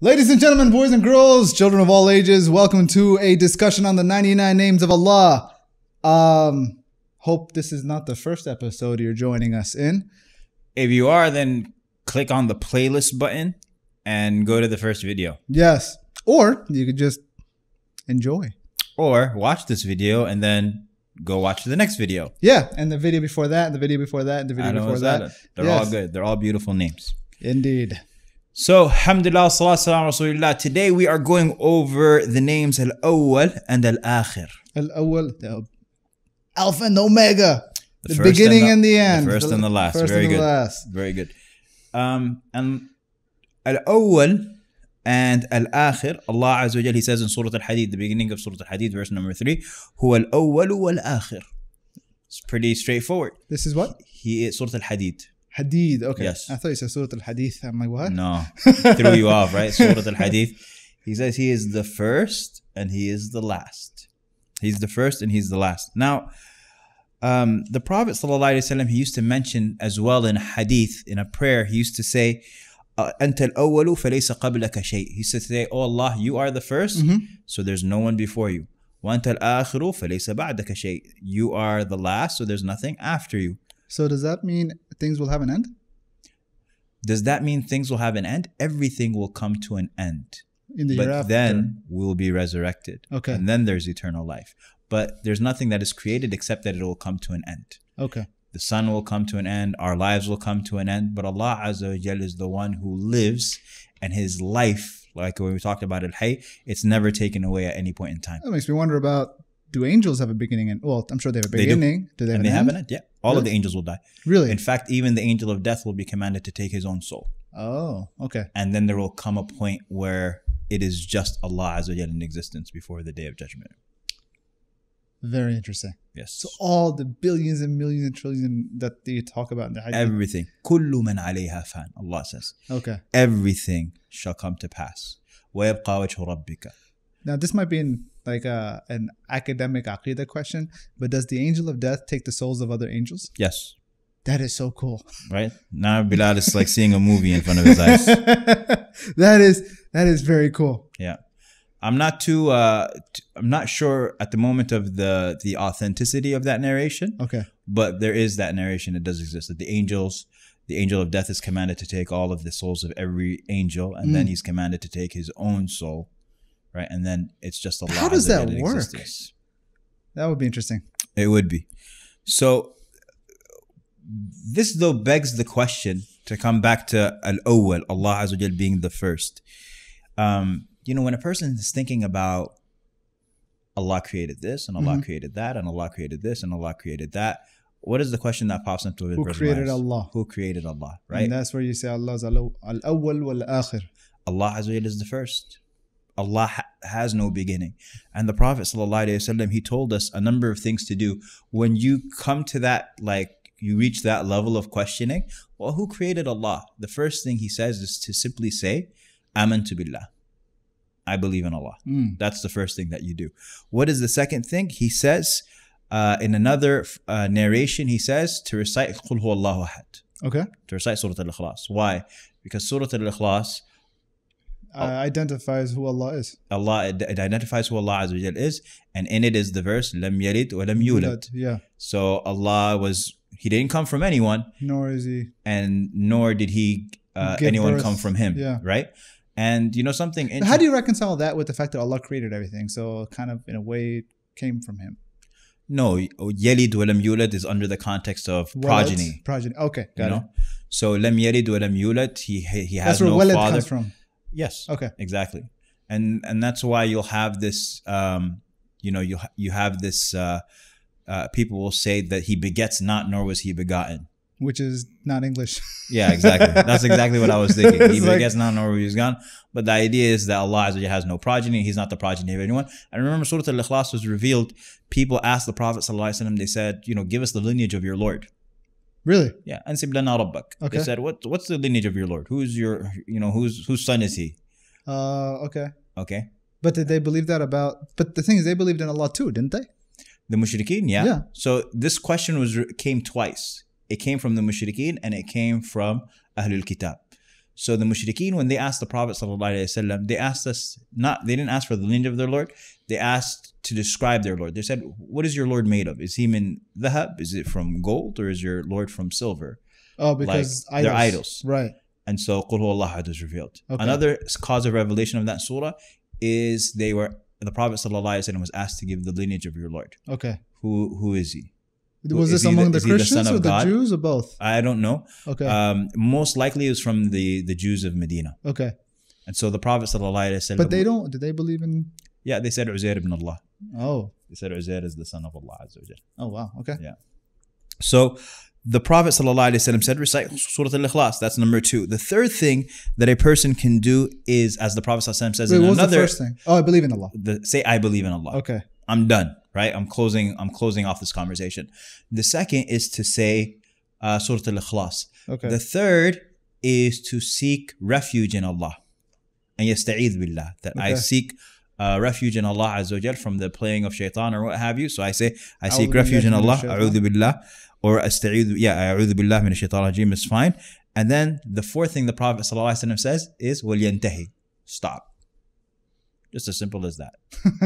Ladies and gentlemen, boys and girls, children of all ages, welcome to a discussion on the 99 names of Allah. Hope this is not the first episode you're joining us in. If you are, then click on the playlist button and go to the first video. Yes. Or you could just enjoy. Or watch this video and then go watch the next video. Yeah, and the video before that, and the video before that, and the video before that. They're all good. They're all beautiful names. Indeed. So, alhamdulillah, salatu salam rasulillah. Today we are going over the names AlAwwal and AlAkhir. AlAwwal, the Alpha and Omega. The beginning and the end. The first and the last. Very good. Very good. And AlAwwal and AlAkhir, Allah Azza wa Jal, He says in Surah Al-Hadid, the beginning of Surah Al-Hadid, verse number 3, Huwa al-awwal wal-akhir. It's pretty straightforward. This is what? He is Surah Al-Hadid. Hadid, okay. Yes. I thought you said Surah Al-Hadith. I'm like, what? No, threw you off, right? Surah Al-Hadith. He says He is the first and He is the last. He's the first and He's the last. Now, the Prophet ﷺ, he used to mention as well in hadith, in a prayer, he used to say, أنت الأول فليس قبلك شيء. He used to say, oh Allah, you are the first, so there's no one before you. وأنت الآخر فليس بعدك شيء. You are the last, so there's nothing after you. So does that mean things will have an end? Does that mean things will have an end? Everything will come to an end. In the but hereafter. Then we'll be resurrected. Okay. And then there's eternal life. But there's nothing that is created except that it will come to an end. Okay. The sun will come to an end. Our lives will come to an end. But Allah Azza wa Jal is the one who lives, and His life, like when we talked about Al-Hayy, it's never taken away at any point in time. That makes me wonder about, do angels have a beginning and, well, I'm sure they have a beginning. Do they have and an they end? have an end? Yeah. All of the angels will die. Really? In fact, even the angel of death will be commanded to take his own soul. Oh, okay. And then there will come a point where it is just Allah Azza wa Jal in existence before the Day of Judgment. Very interesting. Yes. So all the billions and millions and trillions that you talk about in the hadith. Everything. كُلُّ مَنْ عَلَيْهَا فَانٍ. Allah says. Okay. Everything shall come to pass. وَيَبْقَى وَجْهُ رَبِّكَ. Now this might be like an academic aqidah question, but does the angel of death take the souls of other angels? Yes. That is so cool. Right? Now Bilal is like seeing a movie in front of his eyes. That is very cool. Yeah. I'm not sure at the moment of the authenticity of that narration. Okay. But there is that narration. It does exist. That the angel of death is commanded to take all of the souls of every angel, and then he's commanded to take his own soul. Right? And then it's just Allah. How does that work? Existence. That would be interesting. It would be. So this though begs the question to come back to Al-Awwal, Allah Azza wa Jal being the first. You know, when a person is thinking about Allah created this and Allah created that and Allah created this and Allah created that, what is the question that pops into his Who created Allah? Who created Allah, right? And that's where you say Allah's Al-Awwal wal-Akhir. Allah Azza wa Jal is the first. Allah has no beginning. And the Prophet ﷺ, he told us a number of things to do. When you come to that, like you reach that level of questioning, well, who created Allah? The first thing he says is to simply say, Amantu billah. I believe in Allah. That's the first thing that you do. What is the second thing? He says, in another narration, he says to recite Qul Huwa Allahu Ahad. Okay. To recite Surah Al-Ikhlas. Why? Because Surah Al-Ikhlas identifies who Allah is. It identifies who Allah Azza wa Jal is, and in it is the verse Lam Yalid wa Lam Yulad. Yeah. So Allah He didn't come from anyone, nor is He, and nor did He anyone come from Him. Yeah. Right. And you know something. How do you reconcile that with the fact that Allah created everything? So kind of in a way it came from Him. No, Yalid wa Lam Yulad is under the context of progeny. Progeny. Okay. Got it. So Lam Yalid wa Lam Yulad. He has no father. That's where Walad comes from. Yes. Okay. Exactly. And that's why you'll have this, you have this, people will say that He begets not, nor was He begotten. Which is not English. Yeah, exactly. That's exactly what I was thinking. He begets not, nor was He begotten. But the idea is that Allah has no progeny. He's not the progeny of anyone. And remember, Surah Al-Ikhlas was revealed. People asked the Prophet ﷺ, they said, give us the lineage of your Lord. Really? Yeah. Ansib lana rabbak. Okay. They said, what's the lineage of your Lord? Who's your, whose son is He? Okay. Okay. But did they believe that about, but the thing is, they believed in Allah too, didn't they? The mushrikeen, yeah. Yeah. So this question came twice. It came from the mushrikeen and it came from Ahlul Kitab. So the mushrikeen, when they asked the Prophet ﷺ, they didn't ask for the lineage of their Lord. They asked to describe their Lord. They said, what is your Lord made of? Is he min dhahab? Is it from gold, or is your Lord from silver? Oh, because like, they're idols. Right. And so Qul Huwa Allahu Ahad was revealed. Okay. Another cause of revelation of that surah is the Prophet ﷺ was asked to give the lineage of your Lord. Okay. Who is he? Was this among the Christians or the Jews or both? I don't know. Okay. Most likely it was from the Jews of Medina. Okay. And so the Prophet ﷺ. But they don't. Did they believe in? Yeah, they said Uzair ibn Allah. Oh. They said Uzair is the son of Allah Azza wa Jal. Oh wow. Okay. Yeah. So the Prophet ﷺ said, recite Surah Al-Ikhlas. That's number 2. The third thing that a person can do is, as the Prophet ﷺ says in what was another. The first thing? Oh, I believe in Allah. Say I believe in Allah. Okay. I'm done. Right? I'm closing off this conversation. The second is to say Surah Al-Ikhlas. Okay. The third is to seek refuge in Allah. And yasta'idh billah. That I seek refuge in Allah Azza wa Jal from the playing of shaitan or what have you. So I say, I seek refuge in Allah. A'udhu billah. Or a'udhu billah min ash-shaytan rajim is fine. And then the fourth thing the Prophet ﷺ says is وَلْيَنْتَهِ. Stop. Just as simple as that.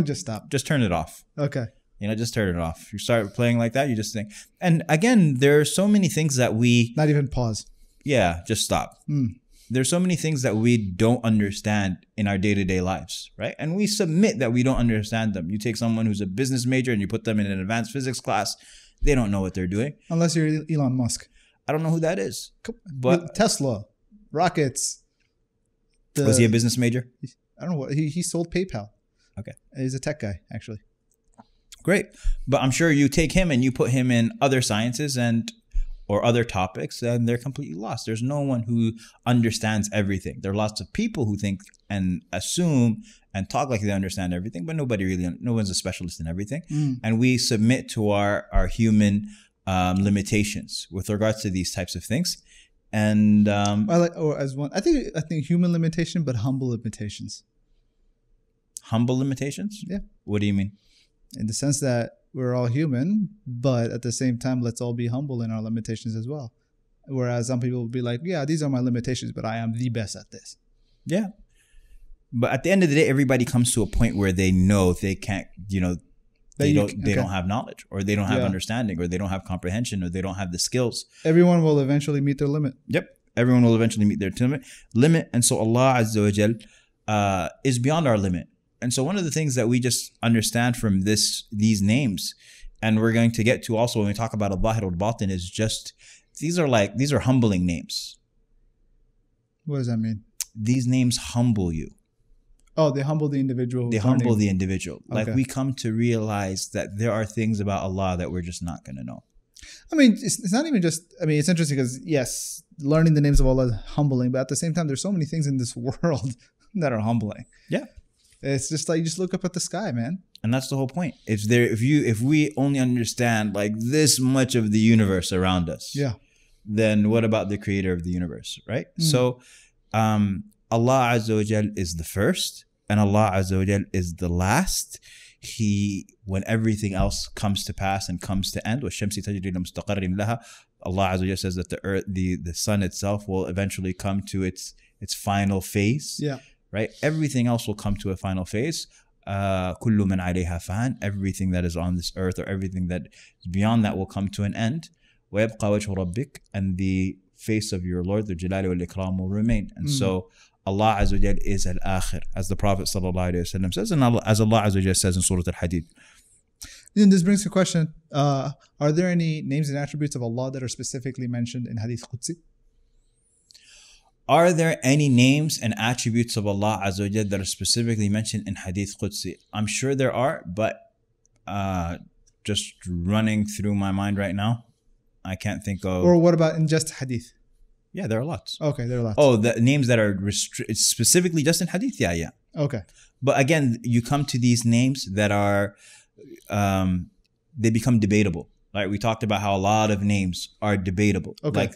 Just stop. Just turn it off. Okay. Just turn it off. You start playing like that, you just think. And again, there are so many things that we... Not even pause. Yeah, just stop. There's so many things that we don't understand in our day-to-day lives, right? And we submit that we don't understand them. You take someone who's a business major and you put them in an advanced physics class, they don't know what they're doing. Unless you're Elon Musk. I don't know who that is. But Tesla, rockets. Was he a business major? I don't know what he sold PayPal. Okay. He's a tech guy, actually. Great. But I'm sure you take him and you put him in other sciences or other topics, and they're completely lost. There's no one who understands everything. There are lots of people who think and assume and talk like they understand everything, but no one's a specialist in everything. And we submit to our human limitations with regards to these types of things. And I think human limitation, but humble limitations. Humble limitations? Yeah. What do you mean? In the sense that we're all human, but at the same time, let's all be humble in our limitations as well. Whereas some people will be like, yeah, these are my limitations, but I am the best at this. Yeah. But at the end of the day, everybody comes to a point where they know they can't, they don't have knowledge, or they don't have understanding, or they don't have comprehension, or they don't have the skills. Everyone will eventually meet their limit. Yep. Everyone will eventually meet their limit. And so Allah Azza wa Jal is beyond our limit. And so one of the things that we just understand from these names, and we're going to get to also when we talk about al-Zahir wal-Batin, is just these are humbling names. What does that mean? These names humble you. Oh, they humble the individual. They humble the individual. Like, Okay. we come to realize that there are things about Allah that we're just not going to know. I mean, it's not even just, it's interesting because, yes, learning the names of Allah is humbling, but at the same time, there's so many things in this world that are humbling. Yeah. It's just like, you just look up at the sky, man. And that's the whole point. If we only understand like this much of the universe around us, Yeah. then what about the creator of the universe, right? So Allah Azza wa Jal is the first, and Allah Azza wa Jal is the last. When everything else comes to pass and comes to end, وَالشَّمْسِ تَجْرِي لِمُسْتَقَرٍ لَهَا, Allah Azza wa Jal says that the earth, the sun itself will eventually come to its final phase. Yeah. Right? Everything else will come to a final phase. كُلُّ مَنْ عَلَيْهَا فَانٍ. Everything that is on this earth, or everything that is beyond that, will come to an end. وَيَبْقَى وَجْهُ رَبِّكَ. And the face of your Lord, the Jalali wal Ikram, will remain. And so Allah Azza wa Jal is Al-Akhir, as the Prophet sallallahu alaihi wasallam says, and as Allah Azza wa Jal says in Surah Al-Hadid. And this brings a question. Are there any names and attributes of Allah that are specifically mentioned in Hadith Qudsi? Are there any names and attributes of Allah Azza wa Jal that are specifically mentioned in Hadith Qudsi? I'm sure there are, but just running through my mind right now, I can't think of. Or what about in just Hadith? Yeah, there are lots. Okay, there are lots. Oh, the names that are specifically just in Hadith? Yeah. Okay. But again, you come to these names that are, they become debatable. Like we talked about how a lot of names are debatable. Okay. Like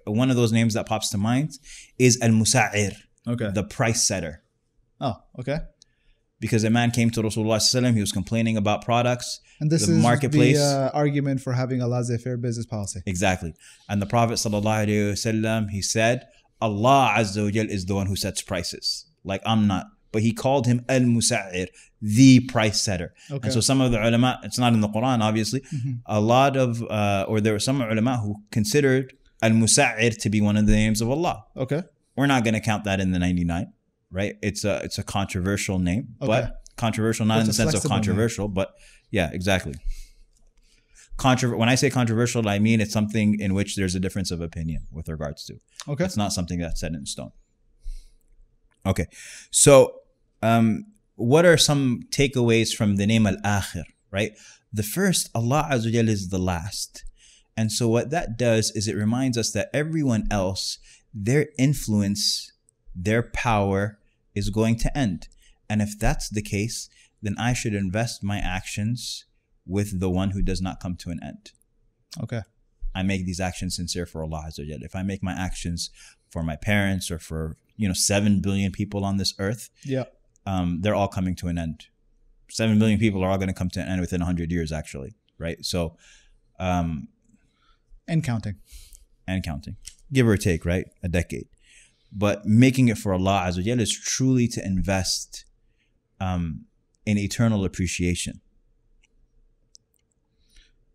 one of those names that pops to mind is Al-Musa'ir, Okay. the price setter. Oh, okay. Because a man came to Rasulullah sallallahu alaihi wasallam, he was complaining about products, And this the is marketplace. the argument for having a laissez-faire business policy. Exactly. And the Prophet sallallahu alaihi wasallam, he said, Allah Azza wa Jal is the one who sets prices. Like I'm not. But he called him al-Musa'ir, the price setter. Okay. And so some of the ulama, it's not in the Quran obviously, a lot of, or there were some ulama who considered al-Musa'ir to be one of the names of Allah. Okay. We're not going to count that in the 99, right? It's a controversial name, but controversial not in the sense of controversial, but yeah, exactly. When I say controversial, I mean it's something in which there's a difference of opinion with regards to. Okay. It's not something that's set in stone. Okay, so what are some takeaways from the name AlAkhir, right? The first, Allah Azza wa Jal is the last. And so what that does is it reminds us that everyone else, their influence, their power is going to end. And if that's the case, then I should invest my actions with the one who does not come to an end. Okay. I make these actions sincere for Allah Azza wa Jal. If I make my actions for my parents or for 7 billion people on this earth, they're all coming to an end. 7 billion people are all going to come to an end within 100 years, actually, right? So, and counting, give or take, right? A decade. But making it for Allah Azza wa Jal is truly to invest in eternal appreciation.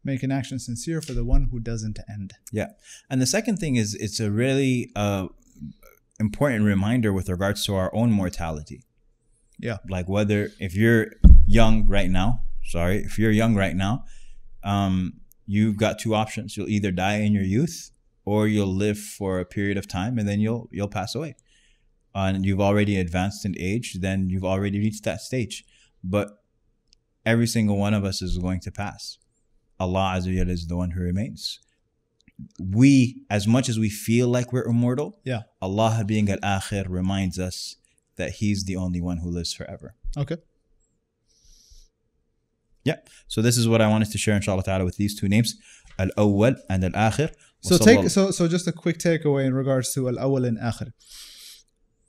Make an action sincere for the one who doesn't end. Yeah, and the second thing is it's a really important reminder with regards to our own mortality. Yeah. Like if you're young right now, you've got two options. You'll either die in your youth or you'll live for a period of time and then you'll pass away. And you've already advanced in age, then you've already reached that stage. But every single one of us is going to pass. Allah Azza wa Jalla is the one who remains. We, as much as we feel like we're immortal, Allah being Al-Akhir reminds us that He's the only one who lives forever. Okay. Yeah. So this is what I wanted to share, inshallah ta'ala, with these two names, Al-Awwal and Al-Akhir. So just a quick takeaway in regards to Al-Awwal and Akhir.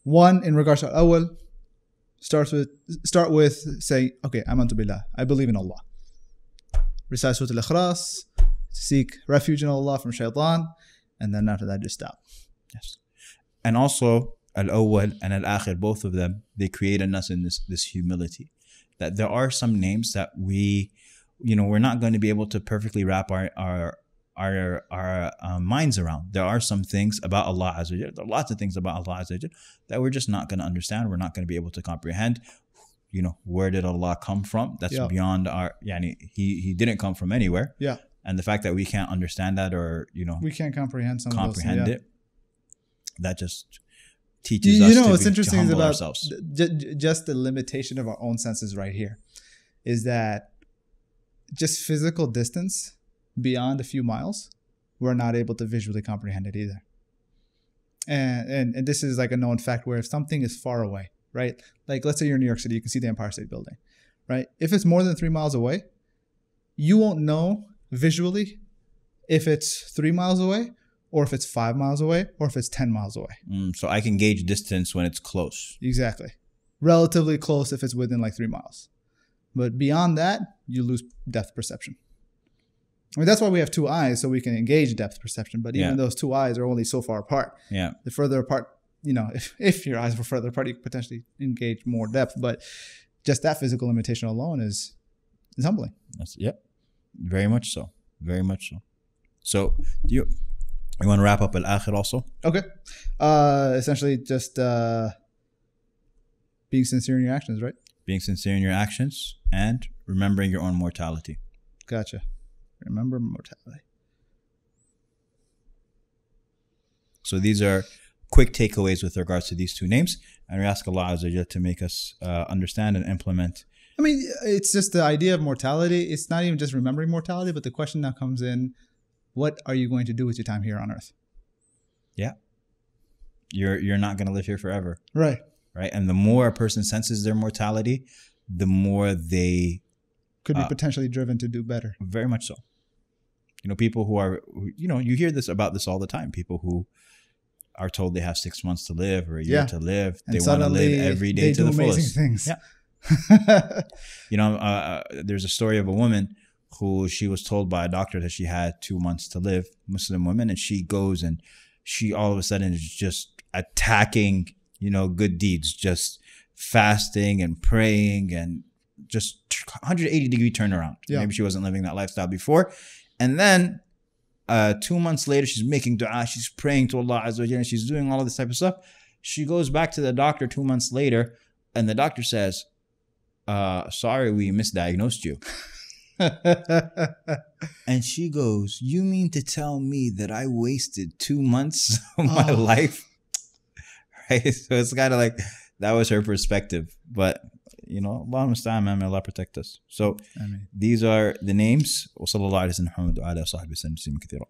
One, in regards to Al-Awwal, start with saying, okay, amantu billah, I believe in Allah. Recite Surah Al-Ikhlas, seek refuge in Allah from shaitan, and then after that just stop. Yes. And also Al-Awwal and Al-Akhir, both of them, they create in us in this humility. That there are some names that we're not going to be able to perfectly wrap our minds around. There are some things about Allah Azza wa Jal, there are lots of things about Allah Azza wa Jal that we're just not going to understand, we're not going to be able to comprehend. Where did Allah come from? That's beyond our, he didn't come from anywhere. Yeah. And the fact that we can't understand that or, we can't comprehend some of those, it, that just teaches us what's interesting is about ourselves. Just the limitation of our own senses right here is that just physical distance beyond a few miles, we're not able to visually comprehend it either. And this is like a known fact where if something is far away, right? Like let's say you're in New York City, you can see the Empire State Building, right? If it's more than 3 miles away, you won't know visually if it's 3 miles away or if it's 5 miles away or if it's 10 miles away. So I can gauge distance when it's close. Exactly. Relatively close if it's within like 3 miles. But beyond that, you lose depth perception. I mean, that's why we have two eyes, so we can engage depth perception. But even those two eyes are only so far apart. Yeah. The further apart, if your eyes were further apart, you could potentially engage more depth. But just that physical limitation alone is humbling. Very much so. Very much so. So you want to wrap up Al-Akhir also? Okay. Essentially just being sincere in your actions, right? Being sincere in your actions and remembering your own mortality. Gotcha. Remember mortality. So these are quick takeaways with regards to these two names. And we ask Allah Azza wa Jalla to make us understand and implement. I mean, it's just the idea of mortality. It's not even just remembering mortality, but the question now comes in, what are you going to do with your time here on earth? Yeah. You're not going to live here forever. Right. Right. And the more a person senses their mortality, the more they could be potentially driven to do better. Very much so. People who are, you hear about this all the time. People who are told they have 6 months to live or a year to live. They want to live every day to the fullest. Things. Yeah. There's a story of a woman who she was told by a doctor that she had 2 months to live, Muslim woman, and she goes and she all of a sudden is just attacking, good deeds, just fasting and praying and just 180-degree turnaround. Yeah. Maybe she wasn't living that lifestyle before. And then 2 months later, she's making dua, she's praying to Allah Azza wa Jalla, and she's doing all of this type of stuff. She goes back to the doctor 2 months later, and the doctor says, sorry, we misdiagnosed you. And she goes, you mean to tell me that I wasted 2 months of my life? Right? So it's kind of like, that was her perspective. But, Allah musta'an, man, may Allah protect us. So these are the names. وصلى الله على سيدنا محمد وعلى آله وصحبه وسلم كثيرا.